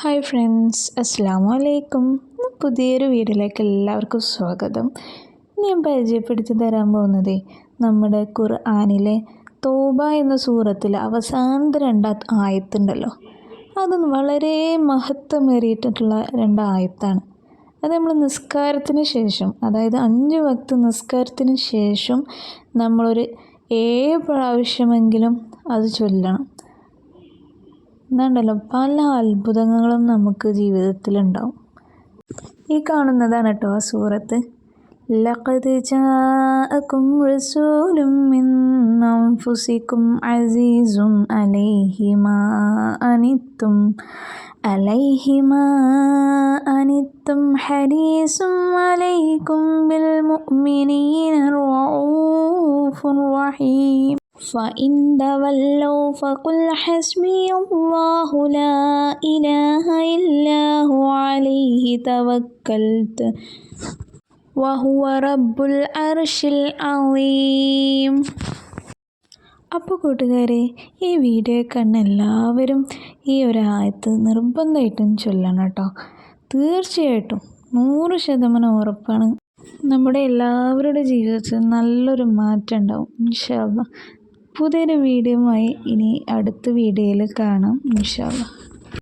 Hi friends, അസ്സാം വലൈക്കും. പുതിയൊരു വീഡിയോയിലേക്ക് എല്ലാവർക്കും സ്വാഗതം. ഞാൻ പരിചയപ്പെടുത്തി തരാൻ പോകുന്നത് നമ്മുടെ ഖുർആനിലെ തൗബ എന്ന സൂറത്തിലെ അവസാനത്തെ ആയത്തുണ്ടല്ലോ, അത് വളരെ മഹത്വമേറിയിട്ടുള്ള ആയത്താണ്. അത് നമ്മൾ നിസ്കാരത്തിന് ശേഷം, അതായത് 5 വക്ത് നിസ്കാരത്തിന് ശേഷം നമ്മളൊരു 7 പ്രാവശ്യമെങ്കിലും അത് ചൊല്ലണം. എന്നുണ്ടല്ലോ, പല അത്ഭുതങ്ങളും നമുക്ക് ജീവിതത്തിലുണ്ടാവും. ഈ കാണുന്നതാണ് കേട്ടോ ആ സൂറത്ത്. ലഖദ് ജാഅകും റസൂലും മിൻ അൻഫുസികും അസീസുൻ അലൈഹി മാ അനിത്തും ഹരീസും അലൈക്കും ബിൽ മുഅ്മിനീന റഊഫുർ റഹീം. فإن تولوا فقل حسبي الله لا إله إلا هو عليه توكلت وهو رب العرش العظيم. അപ്പോൾ കൂട്ടുകാരെ, ഈ വീഡിയോ കണ്ട എല്ലാവരും ഈ ഒരു ആയത്ത് നിർബന്ധമായിട്ടും ചൊല്ലണം കേട്ടോ. തീർച്ചയായിട്ടും 100% ഉറപ്പാണ്, നമ്മുടെ എല്ലാവരുടെ ജീവിതത്തിൽ നല്ലൊരു മാറ്റം ഉണ്ടാവും ഇൻഷാ അല്ലാഹ്. പുതിയൊരു വീഡിയോയുമായി ഇനി അടുത്ത വീഡിയോയിൽ കാണാം ഇൻഷാ അല്ലാഹ്.